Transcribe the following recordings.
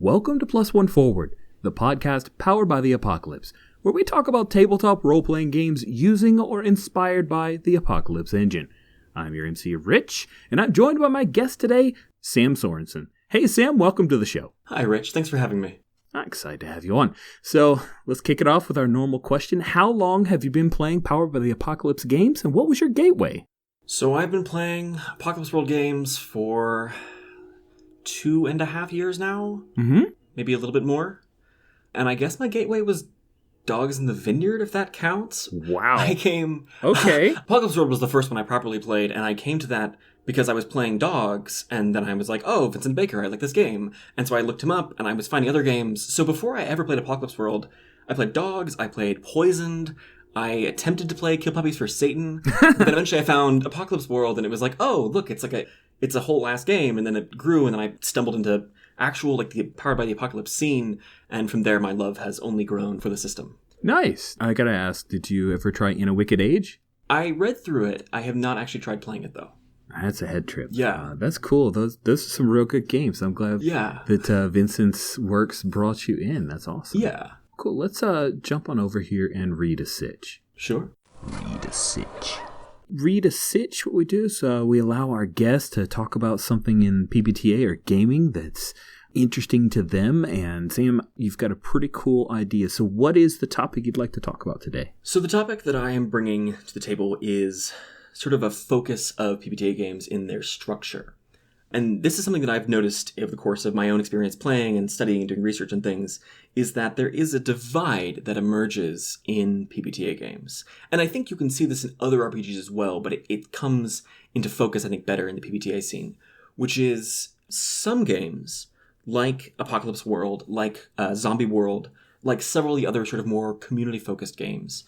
Welcome to Plus One Forward, the podcast powered by the Apocalypse, where we talk about tabletop role-playing games using or inspired by the Apocalypse engine. I'm your MC, Rich, and I'm joined by my guest today, Sam Sorensen. Hey, Sam, welcome to the show. Hi, Rich. Thanks for having me. I'm excited to have you on. So, let's kick it off with our normal question. How long have you been playing Powered by the Apocalypse games, and what was your gateway? So I've been playing Apocalypse World games for 2.5 years now. Maybe a little bit more. And I guess my gateway was Dogs in the Vineyard, if that counts. Wow. Okay. Apocalypse World was the first one I properly played, and I came to that because I was playing Dogs, and then I was like, oh, Vincent Baker, I like this game. And so I looked him up, and I was finding other games. So before I ever played Apocalypse World, I played Dogs, I played Poisoned, I attempted to play Kill Puppies for Satan, but then eventually I found Apocalypse World, and it was like, oh, look, it's a whole ass game, and then it grew, and then I stumbled into actual, the Powered by the Apocalypse scene, and from there my love has only grown for the system. Nice. I gotta ask, did you ever try In a Wicked Age? I read through it. I have not actually tried playing it, though. That's a head trip. Yeah. That's cool. Those are some real good games. I'm glad that Vincent's works brought you in. That's awesome. Yeah. Cool. Let's jump on over here and read a sitch. Sure. Read a sitch. Read a sitch, what we do is we allow our guests to talk about something in PBTA or gaming that's interesting to them. And Sam, you've got a pretty cool idea. So what is the topic you'd like to talk about today? So the topic that I am bringing to the table is sort of a focus of PBTA games in their structure. And this is something that I've noticed over the course of my own experience playing and studying and doing research and things, is that there is a divide that emerges in PBTA games. And I think you can see this in other RPGs as well, but it comes into focus, I think, better in the PBTA scene, which is some games, like Apocalypse World, like Zombie World, like several of the other sort of more community-focused games,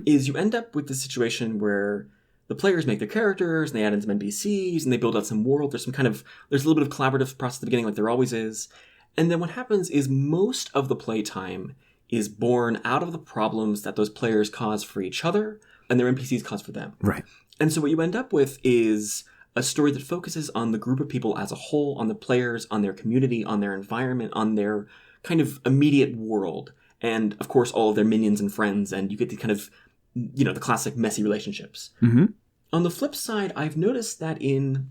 is you end up with this situation where the players make their characters, and they add in some NPCs, and they build out some world. There's a little bit of collaborative process at the beginning, like there always is. And then what happens is most of the playtime is born out of the problems that those players cause for each other, and their NPCs cause for them. Right. And so what you end up with is a story that focuses on the group of people as a whole, on the players, on their community, on their environment, on their kind of immediate world, and of course all of their minions and friends, and you get the kind of, the classic messy relationships. On the flip side, I've noticed that in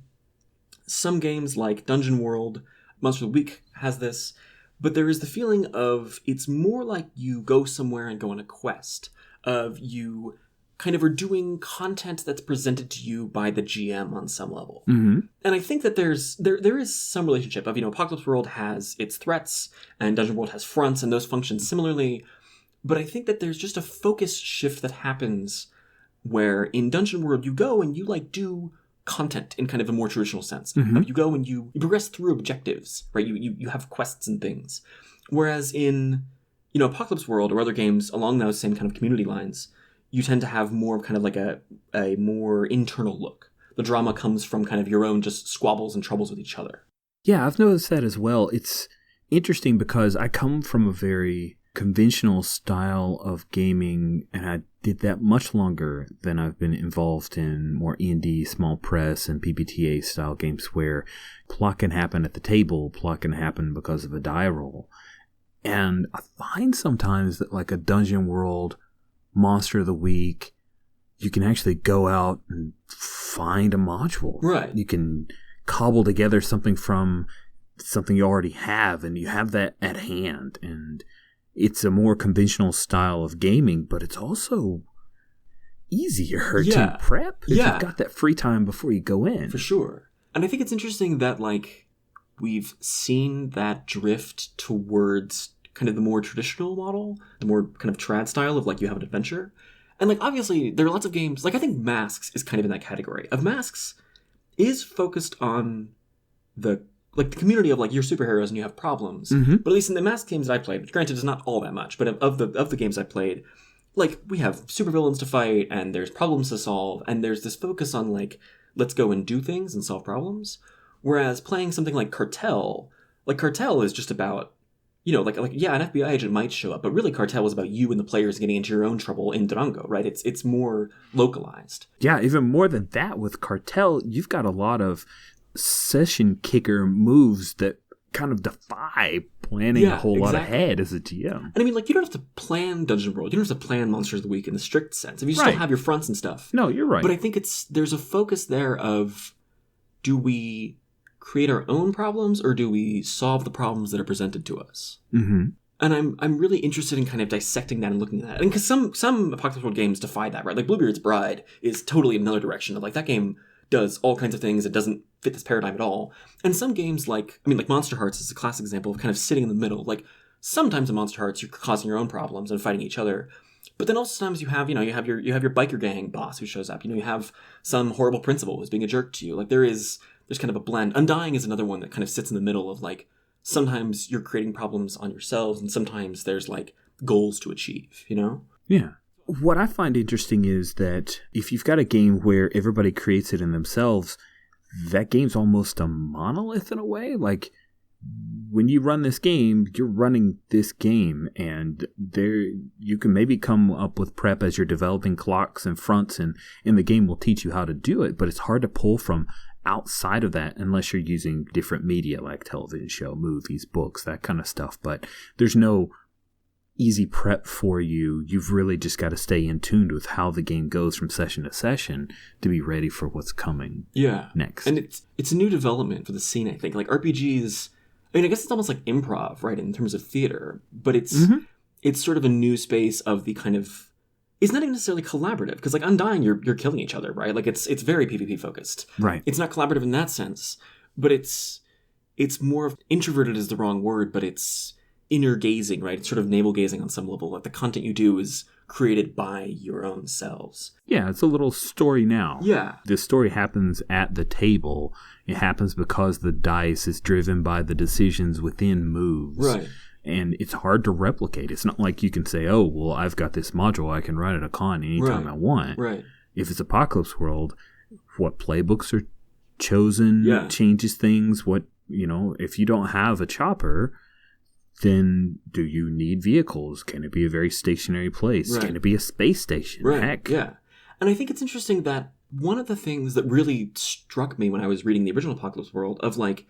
some games like Dungeon World, Monster of the Week has this, but there is the feeling of it's more like you go somewhere and go on a quest, of you kind of are doing content that's presented to you by the GM on some level. And I think that there is some relationship of, Apocalypse World has its threats, and Dungeon World has fronts, and those function similarly. But I think that there's just a focus shift that happens where in Dungeon World you go and you do content in kind of a more traditional sense. You go and you progress through objectives, right? You have quests and things. Whereas in, Apocalypse World or other games along those same kind of community lines, you tend to have more kind of like a more internal look. The drama comes from kind of your own just squabbles and troubles with each other. Yeah, I've noticed that as well. It's interesting because I come from a very conventional style of gaming, and I did that much longer than I've been involved in more indie, small press, and PBTA style games where plot can happen at the table, plot can happen because of a die roll. And I find sometimes that like a Dungeon World, Monster of the Week, you can actually go out and find a module. Right. You can cobble together something from something you already have, and you have that at hand, and it's a more conventional style of gaming, but it's also easier to prep if you've got that free time before you go in. For sure. And I think it's interesting that, we've seen that drift towards kind of the more traditional model, the more kind of trad style of, you have an adventure. And, obviously, there are lots of games, I think Masks is kind of in that category. Masks is focused on the community of you're superheroes and you have problems. But at least in the Mask games that I played, which granted is not all that much, but of the games I played, we have supervillains to fight and there's problems to solve, and there's this focus on let's go and do things and solve problems. Whereas playing something like Cartel is just about, an FBI agent might show up, but really Cartel is about you and the players getting into your own trouble in Durango, right? It's more localized. Yeah, even more than that with Cartel, you've got a lot of session kicker moves that kind of defy planning a whole lot ahead as a GM. And I mean, like, you don't have to plan Dungeon World. You don't have to plan Monsters of the Week in the strict sense. If you still have your fronts and stuff. No, you're right. But I think there's a focus there of, do we create our own problems or do we solve the problems that are presented to us? Mm-hmm. And I'm really interested in kind of dissecting that and looking at that. And because some Apocalypse World games defy that, right? Like Bluebeard's Bride is totally another direction of, like, that game does all kinds of things. It doesn't fit this paradigm at all. And some games like Monster Hearts is a classic example of kind of sitting in the middle. Like, sometimes in Monster Hearts you're causing your own problems and fighting each other. But then also sometimes you have your biker gang boss who shows up. You have some horrible principal who's being a jerk to you. Like, there's kind of a blend. Undying is another one that kind of sits in the middle of, like, sometimes you're creating problems on yourselves and sometimes there's, like, goals to achieve, Yeah. What I find interesting is that if you've got a game where everybody creates it in themselves, that game's almost a monolith in a way. Like, when you run this game, you're running this game, and there you can maybe come up with prep as you're developing clocks and fronts, and the game will teach you how to do it, but it's hard to pull from outside of that unless you're using different media like television show, movies, books, that kind of stuff. But there's no easy prep for you. You've really just got to stay in tune with how the game goes from session to session to be ready for what's coming next. And it's a new development for the scene, I think. Like, RPGs, I mean, I guess it's almost like improv, right, in terms of theater, but it's sort of a new space of the kind of, it's not even necessarily collaborative, because, like, Undying, you're killing each other, right? Like, it's very PvP focused. Right. It's not collaborative in that sense, but it's more of, introverted is the wrong word, but it's inner gazing, right? It's sort of navel gazing on some level. Like, the content you do is created by your own selves. Yeah, it's a little story now. Yeah. The story happens at the table. It happens because the dice is driven by the decisions within moves. Right. And it's hard to replicate. It's not like you can say, oh, well, I've got this module. I can run it a con anytime I want. Right. If it's Apocalypse World, what playbooks are chosen changes things. What, if you don't have a chopper, then do you need vehicles? Can it be a very stationary place? Right. Can it be a space station? Right. Heck. Yeah. And I think it's interesting that one of the things that really struck me when I was reading the original Apocalypse World of, like,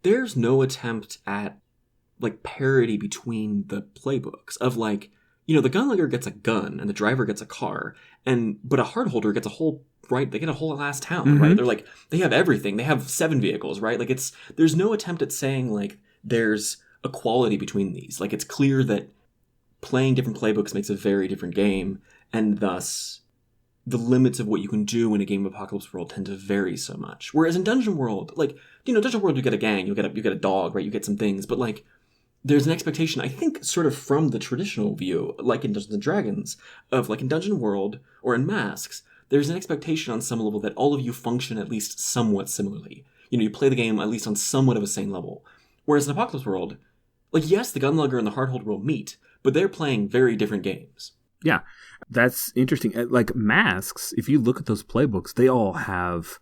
there's no attempt at, like, parity between the playbooks of, like, the gunlugger gets a gun and the driver gets a car, but a hardholder gets a whole, right, they get a whole ass town, right? They're like, they have everything. They have 7 vehicles, right? Like, there's no attempt at saying, like, there's equality between these. Like, it's clear that playing different playbooks makes a very different game, and thus the limits of what you can do in a game of Apocalypse World tend to vary so much. Whereas in Dungeon World, like, Dungeon World, you get a gang, you get a dog, right? You get some things, but, like, there's an expectation, I think, sort of from the traditional view, like in Dungeons & Dragons, of, like, in Dungeon World or in Masks, there's an expectation on some level that all of you function at least somewhat similarly. You play the game at least on somewhat of a same level. Whereas in Apocalypse World, like, yes, the gunlugger and the hardholder will meet, but they're playing very different games. Yeah, that's interesting. Like, Masks, if you look at those playbooks, they all have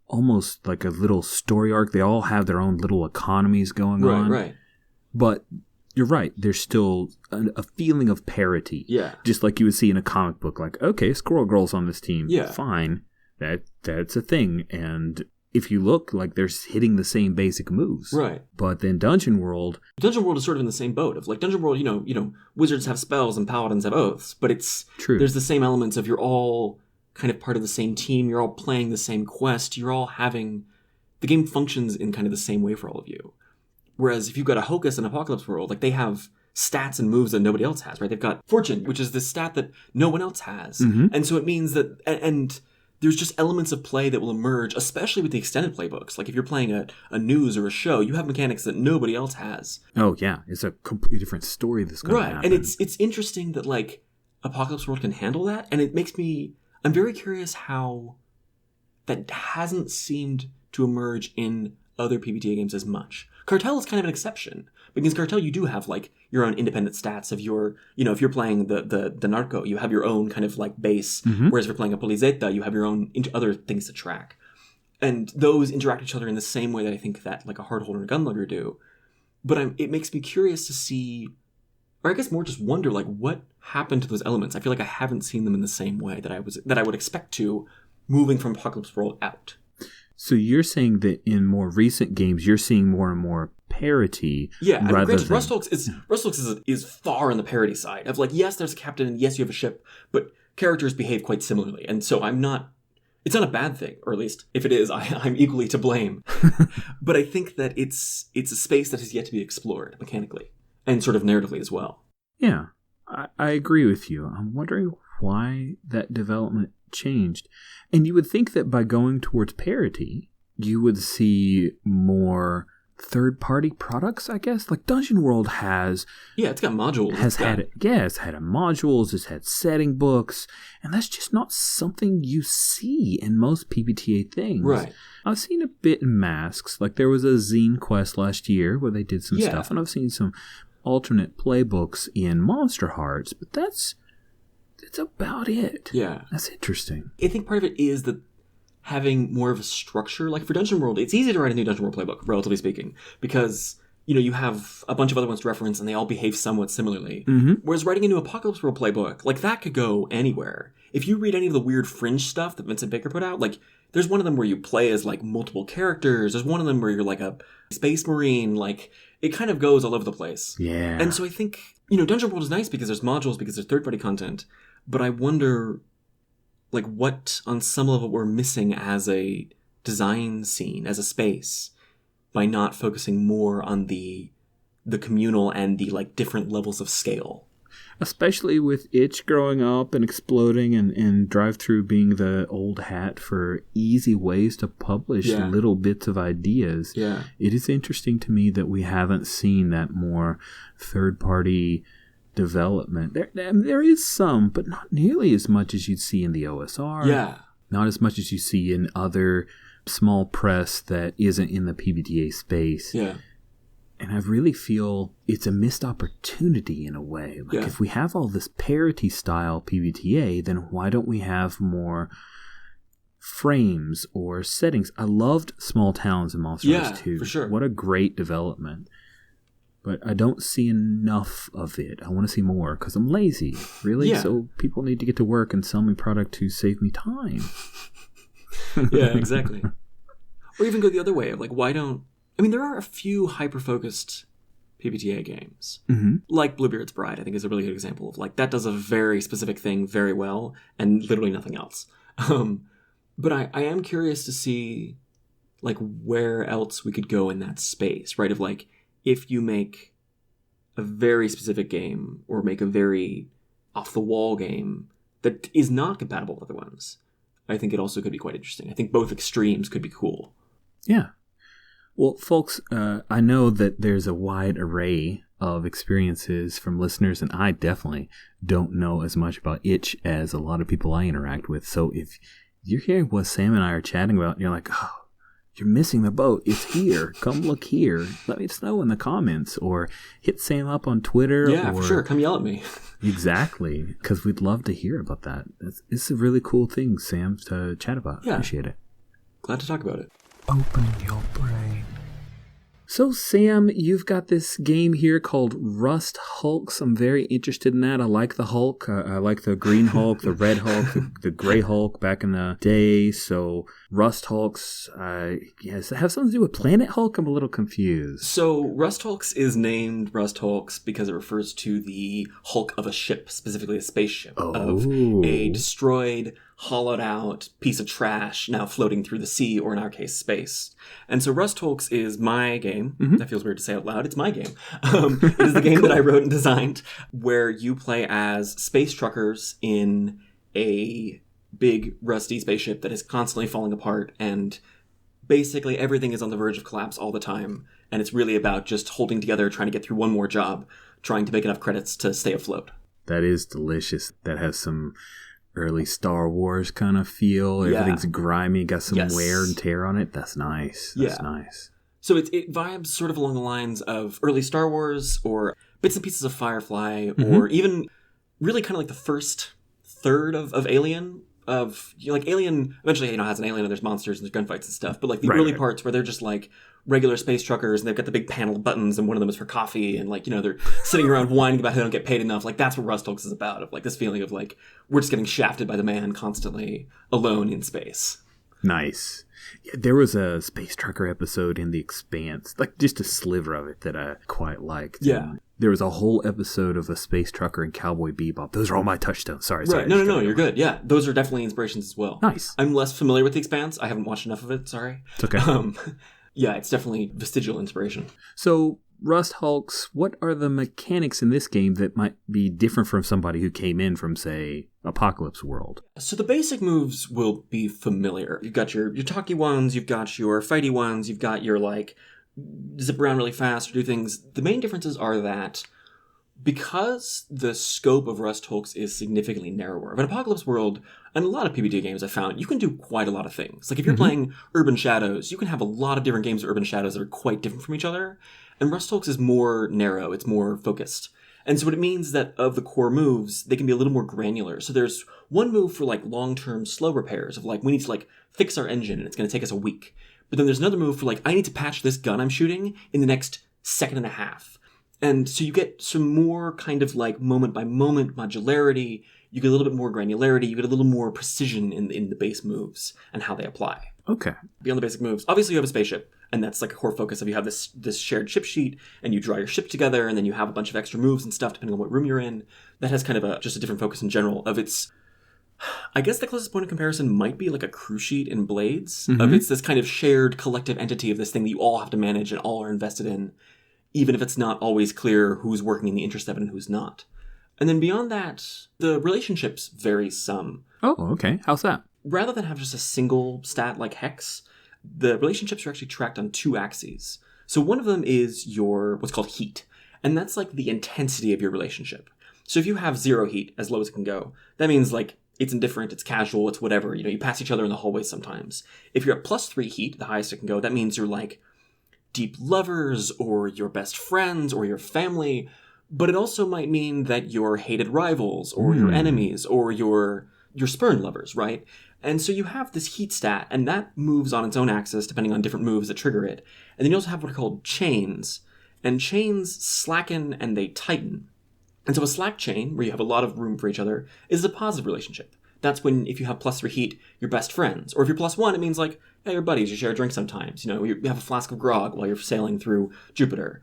almost like a little story arc. They all have their own little economies going on. Right. But you're right. There's still a feeling of parity. Yeah. Just like you would see in a comic book. Like, okay, Squirrel Girl's on this team. Yeah. Fine. That's a thing. And if you look, like, they're hitting the same basic moves. Right. But then Dungeon World is sort of in the same boat of, like, Dungeon World, wizards have spells and paladins have oaths, but it's true. There's the same elements of, you're all kind of part of the same team, you're all playing the same quest, you're all having, the game functions in kind of the same way for all of you. Whereas if you've got a Hocus and Apocalypse World, like, they have stats and moves that nobody else has, right? They've got Fortune, which is this stat that no one else has. And so it means that, and there's just elements of play that will emerge, especially with the extended playbooks. Like, if you're playing a news or a show, you have mechanics that nobody else has. Oh, yeah. It's a completely different story that's going to happen. And it's interesting that, like, Apocalypse World can handle that, and it makes me, I'm very curious how that hasn't seemed to emerge in other PBTA games as much. Cartel is kind of an exception, because Cartel, you do have, like, your own independent stats of your, if you're playing the Narco, you have your own kind of, like, base, whereas if you're playing a Polizeta, you have your own other things to track. And those interact with each other in the same way that I think that, like, a Hardholder and a Gunlugger do. But it makes me curious to see, or I guess more just wonder, like, what happened to those elements. I feel like I haven't seen them in the same way that I would expect to, moving from Apocalypse World out. So you're saying that in more recent games, you're seeing more and more parity. Yeah, I mean, rather granted, than Rust Hulks is far on the parody side of like, yes, there's a captain and yes, you have a ship, but characters behave quite similarly, and so it's not a bad thing, or at least if it is, I'm equally to blame. But I think that it's a space that has yet to be explored mechanically and sort of narratively as well. Yeah, I agree with you. I'm wondering why that development changed. And you would think that by going towards parity, you would see more third-party products, I guess. Like Dungeon World has... Yeah, it's got modules. It's had modules, it's had setting books, and that's just not something you see in most PBTA things. Right. I've seen a bit in Masks. Like there was a Zine Quest last year where they did some stuff, and I've seen some alternate playbooks in Monster Hearts, but that's about it. Yeah. That's interesting. I think part of it is that having more of a structure, like for Dungeon World, it's easy to write a new Dungeon World playbook, relatively speaking, because, you know, you have a bunch of other ones to reference and they all behave somewhat similarly. Mm-hmm. Whereas writing a new Apocalypse World playbook, like that could go anywhere. If you read any of the weird fringe stuff that Vincent Baker put out, like there's one of them where you play as like multiple characters. There's one of them where you're like a space marine. Like it kind of goes all over the place. Yeah. And so I think, you know, Dungeon World is nice because there's modules, because there's third-party content. But I wonder, like, what on some level we're missing as a design scene, as a space, by not focusing more on the communal and the, like, different levels of scale. Especially with Itch growing up and exploding and Drive-Thru being the old hat for easy ways to publish little bits of ideas. Yeah. It is interesting to me that we haven't seen that more third-party development. There is some, but not nearly as much as you'd see in the OSR. Yeah. Not as much as you see in other small press that isn't in the PBTA space. Yeah. And I really feel it's a missed opportunity in a way. Like if we have all this parity style PBTA, then why don't we have more frames or settings? I loved Small Towns and Monster Hearts 2. For sure. What a great development. But I don't see enough of it. I want to see more because I'm lazy, really. Yeah. So people need to get to work and sell me product to save me time. Yeah, exactly. Or even go the other way of like, why don't... I mean, there are a few hyper-focused PBTA games. Mm-hmm. Like Bluebeard's Bride, I think, is a really good example of like, that does a very specific thing very well and literally nothing else. But I am curious to see like where else we could go in that space, right? Of like, if you make a very specific game or make a very off-the-wall game that is not compatible with other ones, I think it also could be quite interesting. I think both extremes could be cool. Yeah. Well, folks, I know that there's a wide array of experiences from listeners, and I definitely don't know as much about Itch as a lot of people I interact with. So if you're hearing what Sam and I are chatting about, and you're like, oh, you're missing the boat. It's here. Come look here. Let me know in the comments or hit Sam up on Twitter. Yeah, for sure. Come yell at me. Exactly. Because we'd love to hear about that. It's a really cool thing, Sam, to chat about. Yeah. Appreciate it. Glad to talk about it. Open your brain. So, Sam, you've got this game here called Rust Hulks. I'm very interested in that. I like the Hulk. I like the Green Hulk, the Red Hulk, the Gray Hulk back in the day. So, Rust Hulks, does it have something to do with Planet Hulk? I'm a little confused. So, Rust Hulks is named Rust Hulks because it refers to the hulk of a ship, specifically a spaceship, of a destroyed, hollowed out piece of trash now floating through the sea, or in our case, space. And so Rust Hulks is my game. Mm-hmm. That feels weird to say out loud. It's my game. It is the game cool. that I wrote and designed, where you play as space truckers in a big rusty spaceship that is constantly falling apart, and basically everything is on the verge of collapse all the time. And it's really about just holding together, trying to get through one more job, trying to make enough credits to stay afloat. That is delicious. That has some early Star Wars kind of feel. Everything's grimy, got some wear and tear on it. That's nice. That's nice. So it vibes sort of along the lines of early Star Wars or bits and pieces of Firefly, or even really kind of like the first third of Alien. Like Alien eventually has an alien and there's monsters and there's gunfights and stuff, but like the early parts where they're just like regular space truckers and they've got the big panel of buttons and one of them is for coffee, and like, they're sitting around whining about how they don't get paid enough. Like that's what Rust Hulks is about, of like this feeling of like we're just getting shafted by the man constantly alone in space. Nice. Yeah, there was a Space Trucker episode in The Expanse, like just a sliver of it that I quite liked. Yeah. And there was a whole episode of a Space Trucker and Cowboy Bebop. Those are all my touchstones. Sorry. Right. No, you're good. Yeah, those are definitely inspirations as well. Nice. I'm less familiar with The Expanse. I haven't watched enough of it. Sorry. It's okay. Yeah, it's definitely vestigial inspiration. So, Rust Hulks, what are the mechanics in this game that might be different from somebody who came in from, say, Apocalypse World? So the basic moves will be familiar. You've got your talky ones, you've got your fighty ones, you've got your, like, zip around really fast or do things. The main differences are that because the scope of Rust Hulks is significantly narrower, of an Apocalypse World, and a lot of PBTA games I found, you can do quite a lot of things. Like if you're playing Urban Shadows, you can have a lot of different games of Urban Shadows that are quite different from each other. And Rust Hulks is more narrow, it's more focused. And so what it means that of the core moves, they can be a little more granular. So there's one move for like long-term slow repairs of like, we need to like fix our engine and it's going to take us a week. But then there's another move for like, I need to patch this gun I'm shooting in the next second and a half. And so you get some more kind of like moment by moment modularity. You get a little bit more granularity. You get a little more precision in the base moves and how they apply. Okay. Beyond the basic moves, obviously you have a spaceship, and that's like a core focus of you have this shared ship sheet, and you draw your ship together, and then you have a bunch of extra moves and stuff depending on what room you're in. That has kind of just a different focus in general of its. I guess the closest point of comparison might be like a crew sheet in Blades. Of it's this kind of shared collective entity of this thing that you all have to manage and all are invested in, even if it's not always clear who's working in the interest of it and who's not. And then beyond that, the relationships vary some. Oh, okay. How's that? Rather than have just a single stat like Hex, the relationships are actually tracked on two axes. So one of them is your what's called heat, and that's like the intensity of your relationship. So if you have 0 heat, as low as it can go, that means like it's indifferent, it's casual, it's whatever. You know, you pass each other in the hallways sometimes. If you're at +3 heat, the highest it can go, that means you're like deep lovers or your best friends or your family. But it also might mean that you're hated rivals or your enemies or your spurned lovers, right? And so you have this heat stat, and that moves on its own axis depending on different moves that trigger it. And then you also have what are called chains. And chains slacken and they tighten. And so a slack chain, where you have a lot of room for each other, is a positive relationship. That's when, if you have +3 heat, you're best friends. Or if you're +1, it means like, hey, you're buddies, you share a drink sometimes. You know, you have a flask of grog while you're sailing through Jupiter.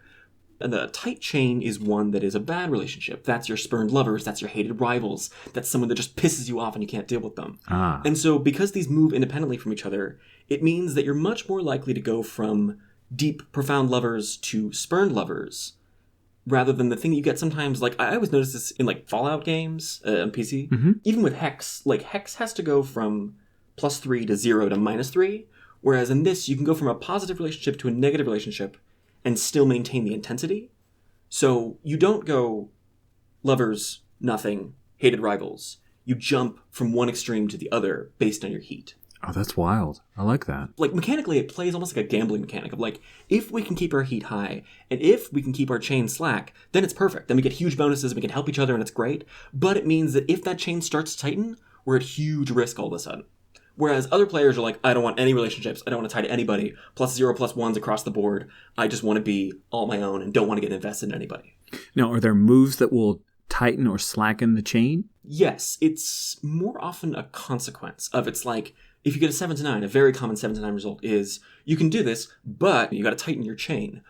And the tight chain is one that is a bad relationship. That's your spurned lovers, that's your hated rivals, that's someone that just pisses you off and you can't deal with them. And so because these move independently from each other, it means that you're much more likely to go from deep, profound lovers to spurned lovers, rather than the thing that you get sometimes, like, I always notice this in, like, Fallout games on PC. Even with Hex, like, Hex has to go from +3 to 0 to -3, whereas in this, you can go from a positive relationship to a negative relationship and still maintain the intensity. So you don't go lovers, nothing, hated rivals. You jump from one extreme to the other based on your heat. Oh, that's wild. I like that. Like, mechanically, it plays almost like a gambling mechanic of, like, if we can keep our heat high, and if we can keep our chain slack, then it's perfect. Then we get huge bonuses, we can help each other, and it's great. But it means that if that chain starts to tighten, we're at huge risk all of a sudden. Whereas other players are like, I don't want any relationships, I don't want to tie to anybody, +0, +1s across the board. I just want to be all my own and don't want to get invested in anybody. Now, are there moves that will tighten or slacken the chain? Yes, it's more often a consequence of it's like, if you get a 7 to 9, a very common 7 to 9 result is, you can do this, but you got to tighten your chain.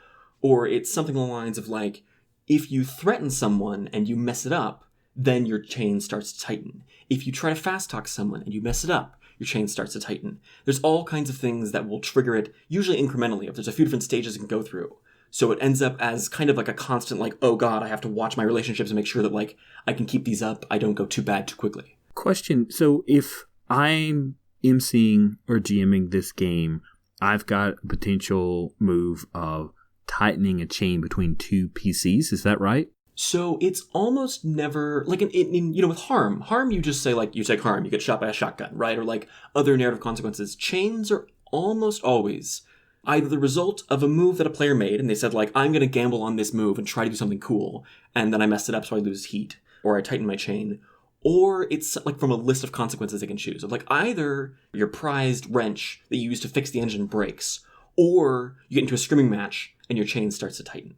Or it's something along the lines of like, if you threaten someone and you mess it up, then your chain starts to tighten. If you try to fast talk someone and you mess it up, your chain starts to tighten. There's all kinds of things that will trigger it, usually incrementally, if there's a few different stages it can go through. So it ends up as kind of like a constant, like, oh god, I have to watch my relationships and make sure that, like, I can keep these up, I don't go too bad too quickly. Question, so if I'm emceeing or GMing this game, I've got a potential move of tightening a chain between two PCs, is that right? So it's almost never, like in you know, with harm you just say, like, you take harm, you get shot by a shotgun, right? Or like other narrative consequences. Chains are almost always either the result of a move that a player made and they said, like, I'm going to gamble on this move and try to do something cool, and then I messed it up so I lose heat, or I tighten my chain. Or it's like from a list of consequences they can choose. Of like, either your prized wrench that you use to fix the engine breaks, or you get into a scrimming match and your chain starts to tighten.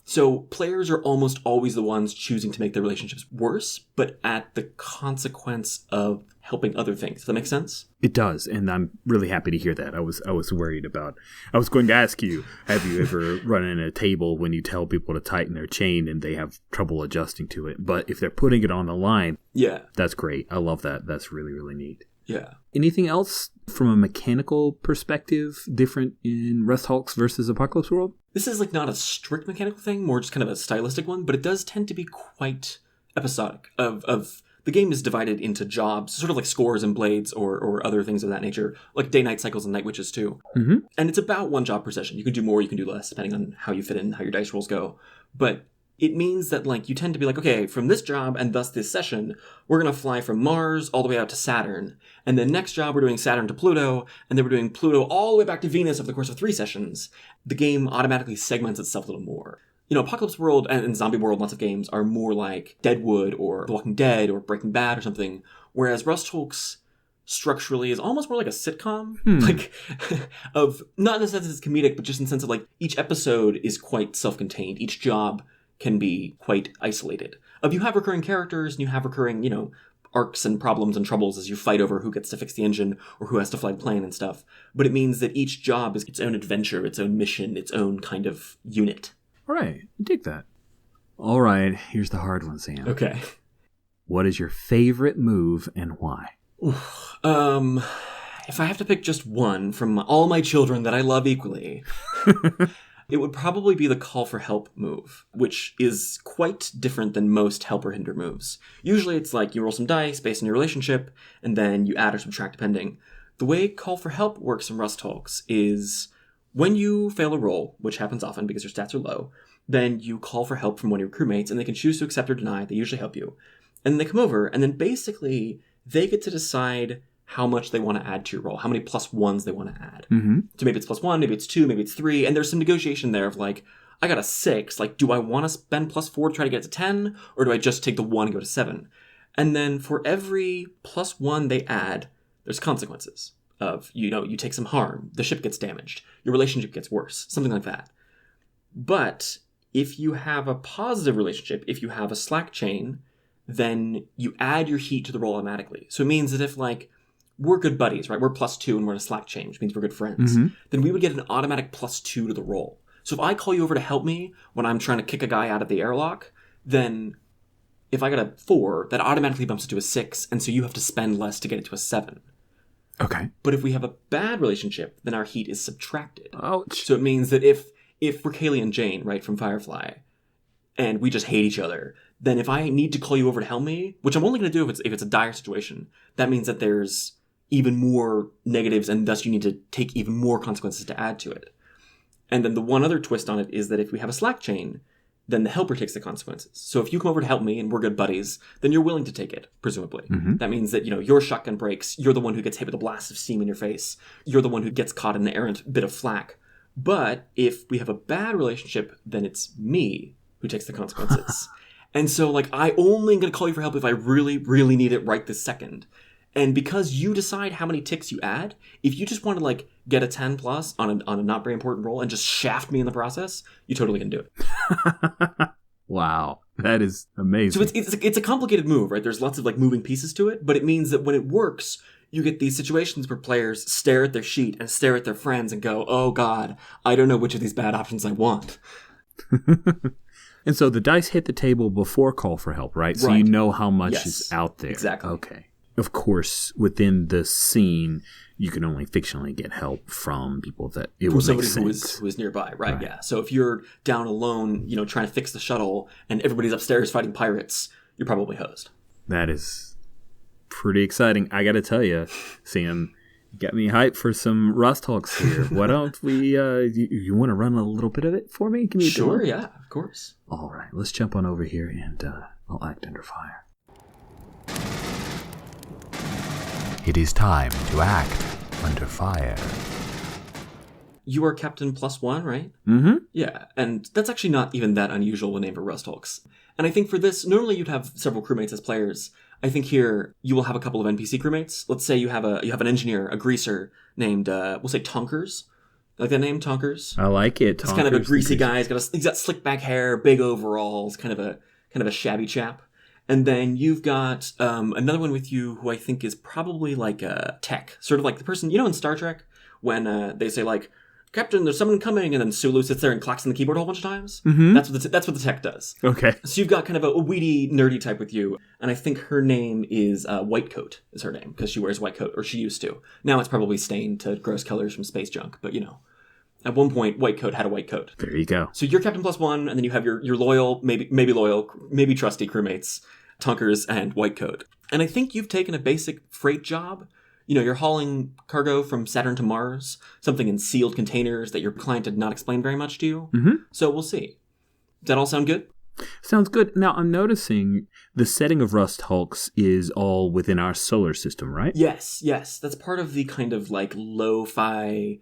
So players are almost always the ones choosing to make their relationships worse, but at the consequence of helping other things. Does that make sense? It does, and I'm really happy to hear that. I was worried about. I was going to ask you, have you ever run in a table when you tell people to tighten their chain and they have trouble adjusting to it? But if they're putting it on the line, Yeah. that's great. I love that. That's really, really neat. Yeah. Anything else from a mechanical perspective different in Rust Hulks versus Apocalypse World? This is like not a strict mechanical thing, more just kind of a stylistic one, but it does tend to be quite episodic. Of the game is divided into jobs, sort of like scores and blades or other things of that nature, like day-night cycles and night witches too. Mm-hmm. And it's about one job per session. You can do more, you can do less, depending on how you fit in, how your dice rolls go. But it means that like you tend to be like, okay, from this job and thus this session, we're going to fly from Mars all the way out to Saturn. And then next job, we're doing Saturn to Pluto, and then we're doing Pluto all the way back to Venus over the course of 3 sessions. The game automatically segments itself a little more. You know, Apocalypse World and Zombie World, lots of games, are more like Deadwood or The Walking Dead or Breaking Bad or something, whereas Rust Hulks structurally is almost more like a sitcom, like of not in the sense that it's comedic, but just in the sense of like each episode is quite self-contained. Each job can be quite isolated. You have recurring characters and you have recurring, you know, arcs and problems and troubles as you fight over who gets to fix the engine or who has to fly the plane and stuff. But it means that each job is its own adventure, its own mission, its own kind of unit. All right. I dig that. All right. Here's the hard one, Sam. Okay. What is your favorite move and why? If I have to pick just one from all my children that I love equally, it would probably be the call for help move, which is quite different than most help or hinder moves. Usually it's like you roll some dice based on your relationship, and then you add or subtract depending. The way call for help works in Rust Hulks is when you fail a roll, which happens often because your stats are low, then you call for help from one of your crewmates, and they can choose to accept or deny. They usually help you. And they come over, and then basically they get to decide how much they want to add to your roll, how many +1s they want to add. Mm-hmm. So maybe it's +1, maybe it's 2, maybe it's 3, and there's some negotiation there of like, I got a 6, like, do I want to spend +4 to try to get it to 10, or do I just take the 1 and go to 7? And then for every +1 they add, there's consequences of, you know, you take some harm, the ship gets damaged, your relationship gets worse, something like that. But if you have a positive relationship, if you have a slack chain, then you add your heat to the roll automatically. So it means that if, like, we're good buddies, right? We're +2 and we're in a slack chain, which means we're good friends. Mm-hmm. Then we would get an automatic +2 to the roll. So if I call you over to help me when I'm trying to kick a guy out of the airlock, then if I got a 4, that automatically bumps it to a 6, and so you have to spend less to get it to a 7. Okay. But if we have a bad relationship, then our heat is subtracted. Ouch. So it means that if we're Kaylee and Jane, right, from Firefly, and we just hate each other, then if I need to call you over to help me, which I'm only going to do if it's a dire situation, that means that there's even more negatives, and thus you need to take even more consequences to add to it. And then the one other twist on it is that if we have a slack chain, then the helper takes the consequences. So if you come over to help me and we're good buddies, then you're willing to take it, presumably. Mm-hmm. That means that, you know, your shotgun breaks, you're the one who gets hit with a blast of steam in your face, you're the one who gets caught in an errant bit of flak. But if we have a bad relationship, then it's me who takes the consequences. And so, like, I only am going to call you for help if I really, really need it right this second. And because you decide how many ticks you add, if you just want to, like, get a 10 plus on a not very important roll and just shaft me in the process, you totally can do it. Wow. That is amazing. So it's a complicated move, right? There's lots of, like, moving pieces to it, but it means that when it works, you get these situations where players stare at their sheet and stare at their friends and go, oh god, I don't know which of these bad options I want. And so the dice hit the table before call for help, right? So Right. you know how much Yes, is out there. exactly. Okay. Of course, within the scene, you can only fictionally get help from people that it From would make somebody sense. who is nearby, right? Yeah. So if you're down alone, you know, trying to fix the shuttle and everybody's upstairs fighting pirates, you're probably hosed. That is pretty exciting. I got to tell you, Sam, got me hyped for some Rust Hulks here. Why don't we, you want to run a little bit of it for me? Give me a Sure, demo? yeah, of course. All right, let's jump on over here and I'll act under fire. It is time to act under fire. You are Captain +1, right? Mm-hmm. Yeah, and that's actually not even that unusual a name for Rust Hulks. And I think for this, normally you'd have several crewmates as players. I think here you will have a couple of NPC crewmates. Let's say you have an engineer, a greaser named, we'll say Tonkers. Like that name, Tonkers? I like it. He's kind of a greasy guy. He's got slick back hair, big overalls, kind of a shabby chap. And then you've got another one with you who I think is probably like a tech, sort of like the person, in Star Trek when they say like, Captain, there's someone coming, and then Sulu sits there and clacks on the keyboard a whole bunch of times. Mm-hmm. That's what the tech does. Okay. So you've got kind of a weedy, nerdy type with you, and I think her name is Whitecoat is her name, because she wears white coat, or she used to. Now it's probably stained to gross colors from space junk, but at one point, Whitecoat had a white coat. There you go. So you're Captain +1, and then you have your loyal, maybe loyal, maybe trusty crewmates, Tonkers and Whitecoat. And I think you've taken a basic freight job. You're hauling cargo from Saturn to Mars, something in sealed containers that your client did not explain very much to you. Mm-hmm. So we'll see. Does that all sound good? Sounds good. Now, I'm noticing the setting of Rust Hulks is all within our solar system, right? Yes. That's part of the kind of like lo-fi,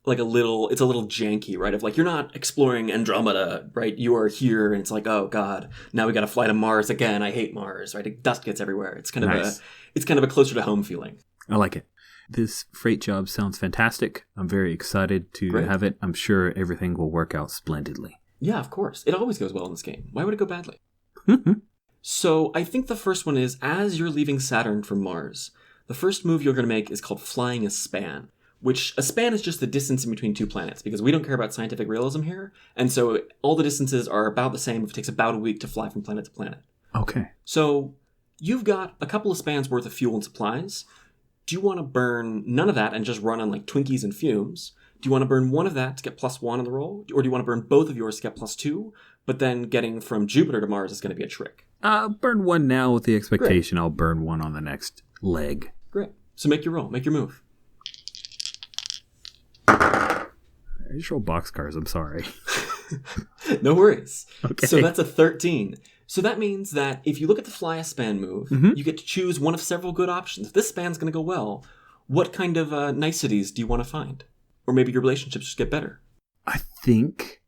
like it's a little janky, right? Of like, you're not exploring Andromeda, right? You are here, and it's like, oh God, now we got to fly to Mars again. I hate Mars, right? Dust gets everywhere. It's kind of a closer to home feeling. I like it. This freight job sounds fantastic. I'm very excited to have it. I'm sure everything will work out splendidly. Yeah, of course. It always goes well in this game. Why would it go badly? So I think the first one is, as you're leaving Saturn from Mars, the first move you're going to make is called flying a span, which a span is just the distance in between two planets, because we don't care about scientific realism here. And so all the distances are about the same if it takes about a week to fly from planet to planet. Okay. So you've got a couple of spans worth of fuel and supplies. Do you want to burn none of that and just run on like Twinkies and fumes? Do you want to burn one of that to get +1 on the roll? Or do you want to burn both of yours to get +2? But then getting from Jupiter to Mars is going to be a trick. Burn one now with the expectation I'll burn one on the next leg. Great. So make your roll. Make your move. I just roll boxcars. I'm sorry. No worries. Okay. So that's a 13. So that means that if you look at the fly a span move, you get to choose one of several good options. If this span's going to go well, what kind of niceties do you want to find? Or maybe your relationships just get better. I think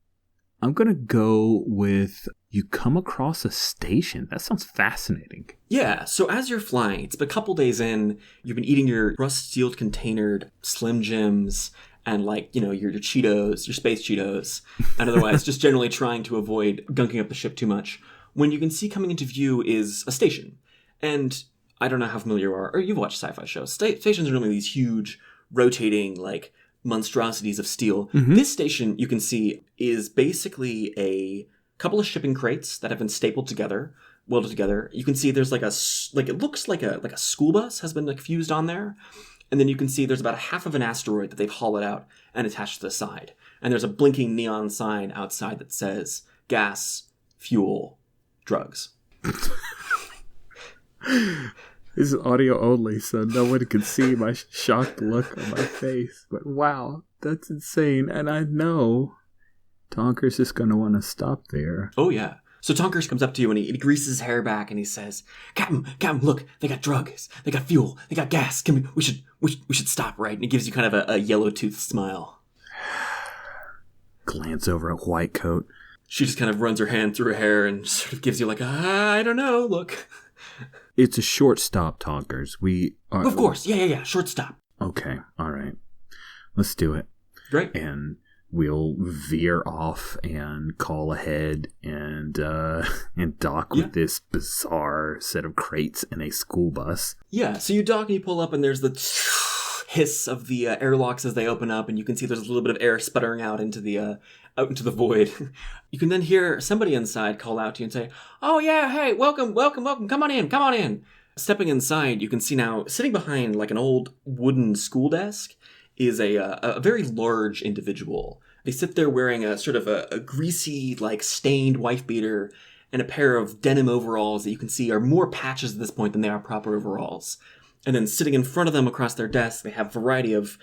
I'm going to go with you come across a station. That sounds fascinating. Yeah, so as you're flying, it's been a couple days in, you've been eating your rust-sealed containered Slim Jims and your Cheetos, your space Cheetos, and otherwise just generally trying to avoid gunking up the ship too much. When you can see coming into view is a station. And I don't know how familiar you are, or you've watched sci-fi shows. Stations are normally these huge, rotating, monstrosities of steel. Mm-hmm. This station, you can see, is basically a couple of shipping crates that have been stapled together, welded together. You can see there's it looks like a school bus has been fused on there. And then you can see there's about half of an asteroid that they've hollowed out and attached to the side. And there's a blinking neon sign outside that says gas, fuel, drugs. This is audio only, so no one can see my shocked look on my face. But wow, that's insane. And I know Tonkers is going to want to stop there. Oh, yeah. So Tonkers comes up to you and he greases his hair back and he says, Captain, look, they got drugs, they got fuel, they got gas. We should stop, right? And he gives you kind of a yellow-toothed smile. Glance over at Whitecoat. She just kind of runs her hand through her hair and sort of gives you I don't know, look. It's a short stop, Tonkers. We are... Of course, yeah, short stop. Okay, all right. Let's do it. Great. And we'll veer off and call ahead and dock with this bizarre set of crates and a school bus. Yeah, so you dock and you pull up and there's the hiss of the airlocks as they open up, and you can see there's a little bit of air sputtering out into the void. You can then hear somebody inside call out to you and say, "Oh yeah, hey, welcome, come on in. Stepping inside, you can see now, sitting behind an old wooden school desk, is a very large individual. They sit there wearing a sort of a greasy, stained wife beater and a pair of denim overalls that you can see are more patches at this point than they are proper overalls. And then sitting in front of them across their desk, they have a variety of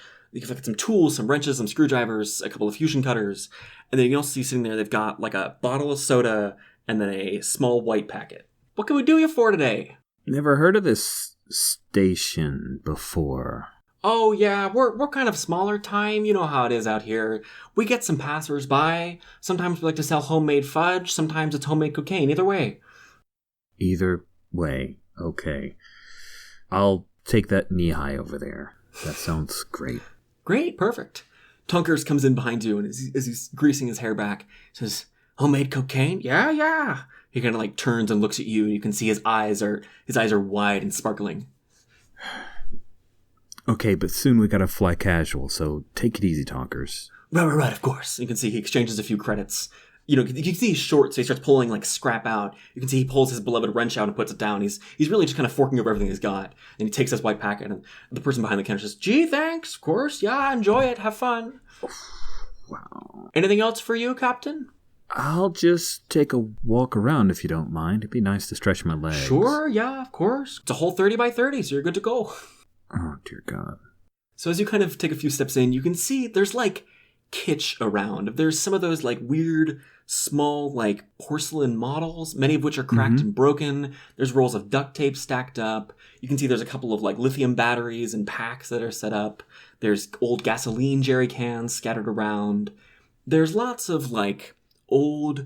some tools, some wrenches, some screwdrivers, a couple of fusion cutters. And then you can also see sitting there, they've got a bottle of soda and then a small white packet. What can we do you for today? Never heard of this station before. Oh yeah, we're kind of smaller time. You know how it is out here. We get some passers-by. Sometimes we like to sell homemade fudge. Sometimes it's homemade cocaine. Either way. Either way. Okay. I'll take that knee high over there. That sounds great. Great, perfect. Tonkers comes in behind you, and as he's greasing his hair back, says, "Homemade cocaine? Yeah, yeah." He kind of like turns and looks at you, and you can see his eyes are wide and sparkling. Okay, but soon we gotta fly casual, so take it easy, Tonkers. Right, of course. You can see he exchanges a few credits. You know, you can see he's short, so he starts pulling like scrap out. You can see he pulls his beloved wrench out and puts it down. He's really just kind of forking over everything he's got. And he takes his white packet, and the person behind the counter says, "Gee, thanks, of course. Yeah, enjoy it. Have fun." Wow. Anything else for you, Captain? I'll just take a walk around if you don't mind. It'd be nice to stretch my legs. Sure, yeah, of course. It's a whole 30 by 30, so you're good to go. Oh, dear God. So as you kind of take a few steps in, you can see there's like kitsch around. There's some of those like weird, small, like porcelain models, many of which are cracked and broken. There's rolls of duct tape stacked up. You can see there's a couple of like lithium batteries and packs that are set up. There's old gasoline jerry cans scattered around. There's lots of like old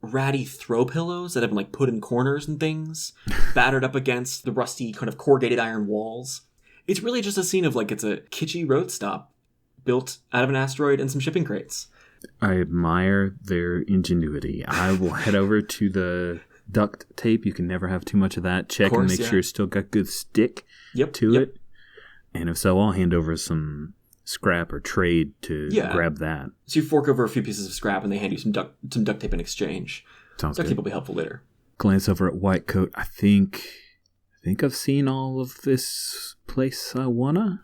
ratty throw pillows that have been like put in corners and things, battered up against the rusty kind of corrugated iron walls. It's really just a scene of like it's a kitschy road stop built out of an asteroid and some shipping crates. I admire their ingenuity. I will head over to the duct tape. You can never have too much of that. Check and make sure it's still got good stick to it. And if so, I'll hand over some scrap or trade to grab that. So you fork over a few pieces of scrap and they hand you some duct tape in exchange. Sounds duct good. tape will be helpful later. Glance over at White Coat. I think I've seen all of this place I wanna.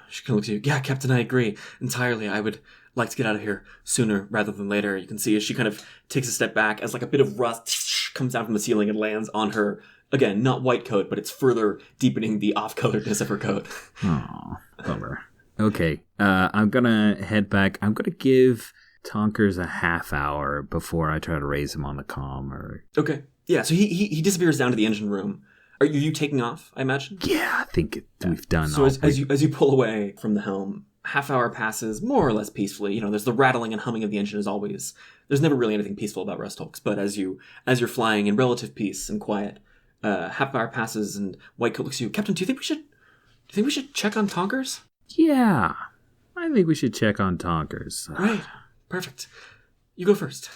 She kind of looks at you. Yeah, Captain, I agree entirely. I would like to get out of here sooner rather than later. You can see as she kind of takes a step back as like a bit of rust comes down from the ceiling and lands on her. Again, not white coat, but it's further deepening the off-coloredness of her coat. Oh, bummer. Okay, I'm gonna head back. I'm gonna give Tonkers a half hour before I try to raise him on the comm. Okay, yeah. So he disappears down to the engine room. Are you taking off? I imagine. Yeah, I think we've done. So as you pull away from the helm, half hour passes more or less peacefully. You know, there's the rattling and humming of the engine as always. There's never really anything peaceful about Rest Hulks, but as you're flying in relative peace and quiet, half hour passes and White Coat looks at you. Captain, do you think we should check on Tonkers? Yeah, I think we should check on Tonkers. Right, perfect. You go first.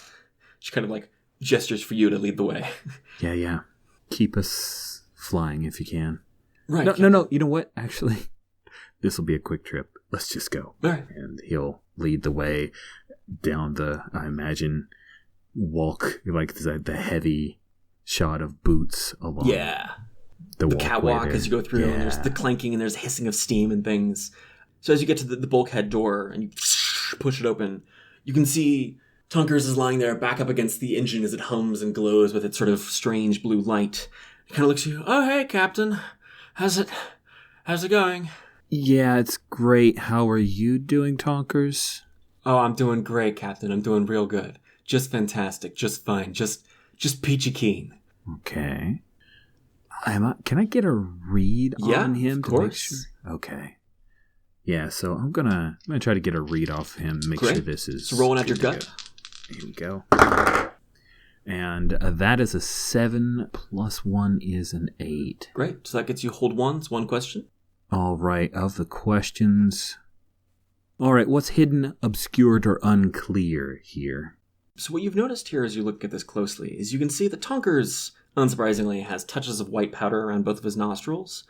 She kind of like gestures for you to lead the way. Yeah. Keep us flying if you can. Right. No. You know what? Actually, this will be a quick trip. Let's just go. All right. And he'll lead the way down I imagine, walk, like the heavy shot of boots along. Yeah. The catwalk there. as you go through, and there's the clanking, and there's hissing of steam and things. So as you get to the bulkhead door, and you push it open, you can see Tonkers is lying there back up against the engine as it hums and glows with its sort of strange blue light. He kind of looks at you. "Oh, hey, Captain. How's it going?" Yeah, it's great. How are you doing, Tonkers? "Oh, I'm doing great, Captain. I'm doing real good. Just fantastic. Just fine. Just peachy keen." Okay. Can I get a read on him of to course. make sure? Okay. Yeah, so I'm gonna try to get a read off him, make Great. sure this is. So rolling out your gut. Here we go. And that is a 7 plus 1 is an 8. Great. So that gets you hold one. It's one question. All right, of the questions. All right, what's hidden, obscured, or unclear here? So what you've noticed here as you look at this closely is you can see that Tonkers, unsurprisingly, has touches of white powder around both of his nostrils.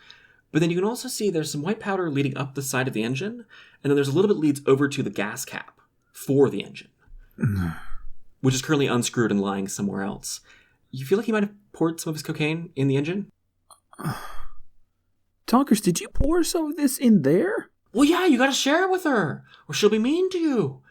But then you can also see there's some white powder leading up the side of the engine, and then there's a little bit leads over to the gas cap for the engine, which is currently unscrewed and lying somewhere else. You feel like he might have poured some of his cocaine in the engine? Tonkers, did you pour some of this in there? Well, yeah, you gotta share it with her, or she'll be mean to you.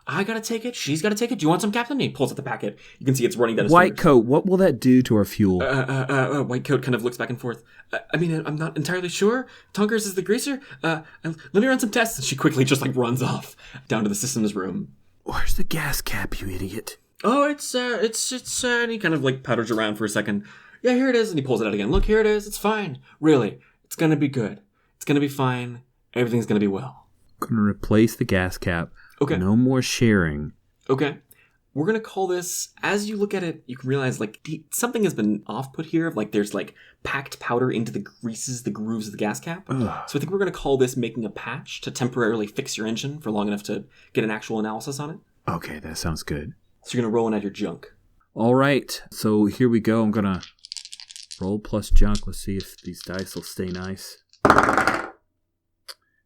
I gotta take it, she's gotta take it. Do you want some, Captain? He pulls out the packet. You can see it's running down his White fingers. Coat, what will that do to our fuel? White Coat kind of looks back and forth. I mean, I'm not entirely sure. Tonkers is the greaser. Let me run some tests. And she quickly just like runs off down to the systems room. Where's the gas cap, you idiot? Oh, it's and he kind of like putters around for a second. Yeah, here it is. And he pulls it out again. Look, here it is. It's fine. Really. It's gonna be good. It's gonna be fine. Everything's gonna be well. Gonna replace the gas cap. Okay. No more sharing. Okay. We're going to call this, as you look at it, you can realize like something has been off-put here. Like there's like packed powder into the grooves of the gas cap. Ugh. So I think we're going to call this making a patch to temporarily fix your engine for long enough to get an actual analysis on it. Okay, that sounds good. So you're going to roll and add your junk. All right, so here we go. I'm going to roll plus junk. Let's see if these dice will stay nice.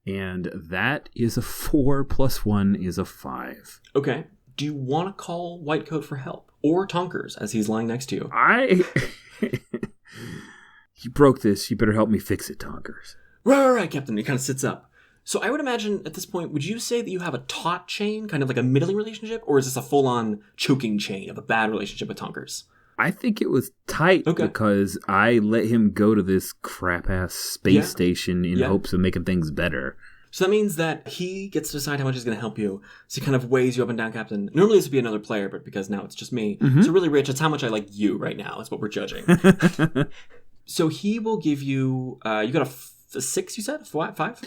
And that is a 4 plus 1 is a 5. Okay. Do you want to call Whitecoat for help? Or Tonkers, as he's lying next to you? You broke this. You better help me fix it, Tonkers. Right, Captain. He kind of sits up. So I would imagine at this point, would you say that you have a taut chain, kind of like a middling relationship? Or is this a full-on choking chain of a bad relationship with Tonkers? I think it was tight because I let him go to this crap-ass space station in hopes of making things better. So that means that he gets to decide how much he's going to help you. So he kind of weighs you up and down, Captain. Normally this would be another player, but because now it's just me. Mm-hmm. So really, Rich, it's how much I like you right now. That's what we're judging. So he will give you... you got a 6, you said? 5?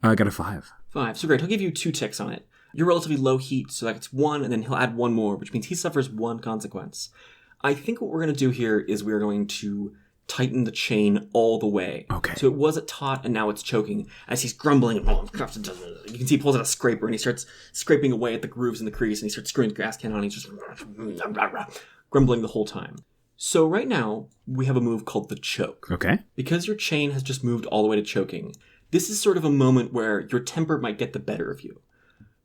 I got a 5. 5. So great. He'll give you 2 ticks on it. You're relatively low heat, so that's 1, and then he'll add 1 more, which means he suffers 1 consequence. I think what we're going to do here is we're going to tighten the chain all the way. Okay. So it was at taut, and now it's choking. As he's grumbling, you can see he pulls out a scraper, and he starts scraping away at the grooves in the crease, and he starts screwing the gas can on, and he's just grumbling the whole time. So right now, we have a move called the choke. Okay. Because your chain has just moved all the way to choking, this is sort of a moment where your temper might get the better of you.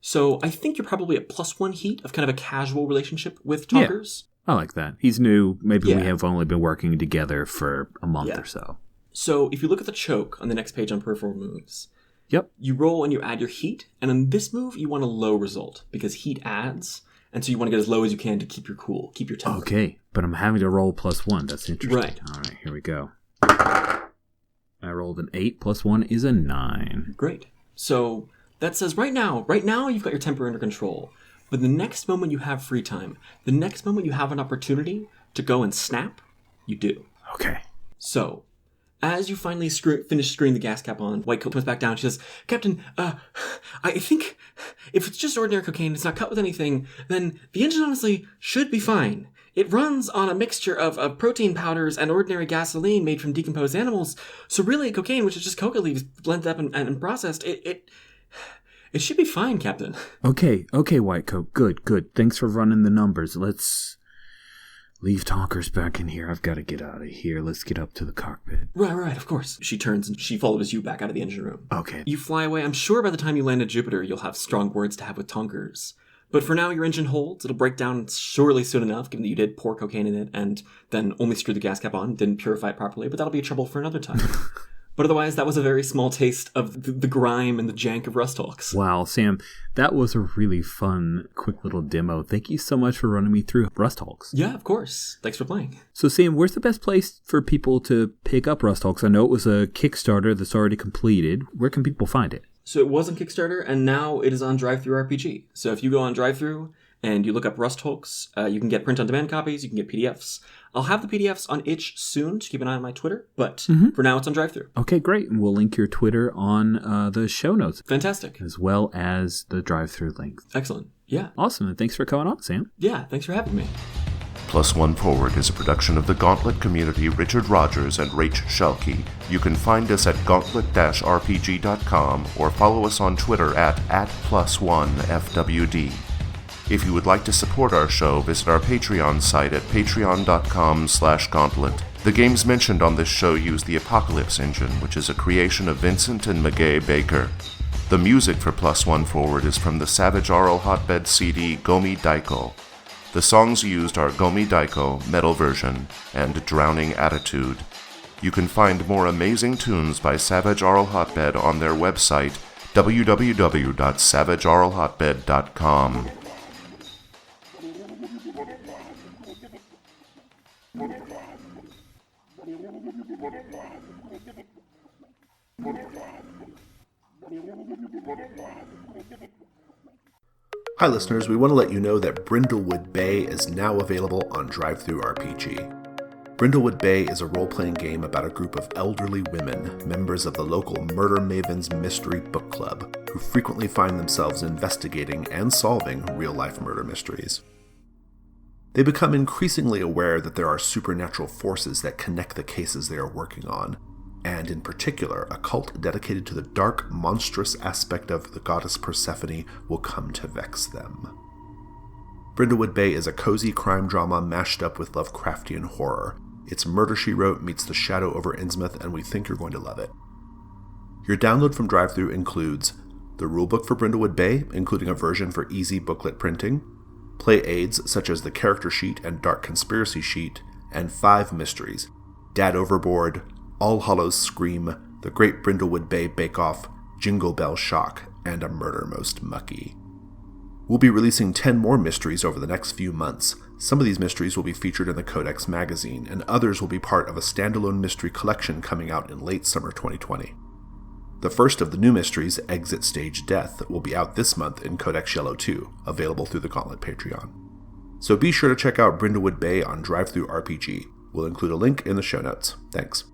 So I think you're probably at +1 heat of kind of a casual relationship with Tonkers. Yeah, I like that. He's new. Maybe we have only been working together for a month or so. So if you look at the choke on the next page on peripheral moves, you roll and you add your heat. And on this move, you want a low result because heat adds. And so you want to get as low as you can to keep your cool, keep your temper. Okay, but I'm having to roll +1. That's interesting. Right. All right, here we go. I rolled an 8 + 1 is a 9. Great. So that says right now you've got your temper under control. But the next moment you have free time, the next moment you have an opportunity to go and snap, you do. Okay. So, as you finally finish screwing the gas cap on, Whitecoat comes back down. She says, Captain, I think if it's just ordinary cocaine, it's not cut with anything, then the engine honestly should be fine. It runs on a mixture of protein powders and ordinary gasoline made from decomposed animals. So really, cocaine, which is just coca leaves blended up and processed, it should be fine, Captain. Okay, Whitecoat. Good. Thanks for running the numbers. Let's leave Tonkers back in here. I've got to get out of here. Let's get up to the cockpit. Right, of course. She turns and she follows you back out of the engine room. Okay. You fly away. I'm sure by the time you land at Jupiter, you'll have strong words to have with Tonkers. But for now, your engine holds. It'll break down surely soon enough, given that you did pour cocaine in it and then only screwed the gas cap on, didn't purify it properly. But that'll be trouble for another time. But otherwise, that was a very small taste of the grime and the jank of Rust Hulks. Wow, Sam, that was a really fun, quick little demo. Thank you so much for running me through Rust Hulks. Yeah, of course. Thanks for playing. So, Sam, where's the best place for people to pick up Rust Hulks? I know it was a Kickstarter that's already completed. Where can people find it? So it was on Kickstarter, and now it is on DriveThru RPG. So if you go on DriveThru and you look up Rust Hulks, you can get print-on-demand copies, you can get PDFs. I'll have the PDFs on itch soon, so keep an eye on my Twitter, but for now it's on DriveThru. Okay, great. And we'll link your Twitter on the show notes. Fantastic. As well as the DriveThru link. Excellent. Yeah. Awesome, and thanks for coming on, Sam. Yeah, thanks for having me. +1 Forward is a production of the Gauntlet community, Richard Rogers and Rach Shelkey. You can find us at gauntlet-rpg.com or follow us on Twitter at +1FWD. If you would like to support our show, visit our Patreon site at patreon.com/gauntlet. The games mentioned on this show use the Apocalypse engine, which is a creation of Vincent and Magay Baker. The music for +1 Forward is from the Savage Aural Hotbed CD Gomi Daiko. The songs used are Gomi Daiko, Metal Version, and Drowning Attitude. You can find more amazing tunes by Savage Aural Hotbed on their website, www.savageauralhotbed.com. Hi listeners, we want to let you know that Brindlewood Bay is now available on DriveThru RPG. Brindlewood Bay is a role-playing game about a group of elderly women, members of the local Murder Mavens Mystery Book Club, who frequently find themselves investigating and solving real-life murder mysteries. They become increasingly aware that there are supernatural forces that connect the cases they are working on, and in particular, a cult dedicated to the dark, monstrous aspect of the goddess Persephone will come to vex them. Brindlewood Bay is a cozy crime drama mashed up with Lovecraftian horror. It's Murder, She Wrote meets The Shadow over Innsmouth, and we think you're going to love it. Your download from DriveThru includes the rulebook for Brindlewood Bay, including a version for easy booklet printing, play aids such as the character sheet and dark conspiracy sheet, and 5 mysteries: Dad Overboard, All Hallows Scream, The Great Brindlewood Bay Bake Off, Jingle Bell Shock, and A Murder Most Mucky. We'll be releasing 10 more mysteries over the next few months. Some of these mysteries will be featured in the Codex magazine, and others will be part of a standalone mystery collection coming out in late summer 2020. The first of the new mysteries, Exit Stage Death, will be out this month in Codex Yellow 2, available through the Gauntlet Patreon. So be sure to check out Brindlewood Bay on DriveThru RPG. We'll include a link in the show notes. Thanks.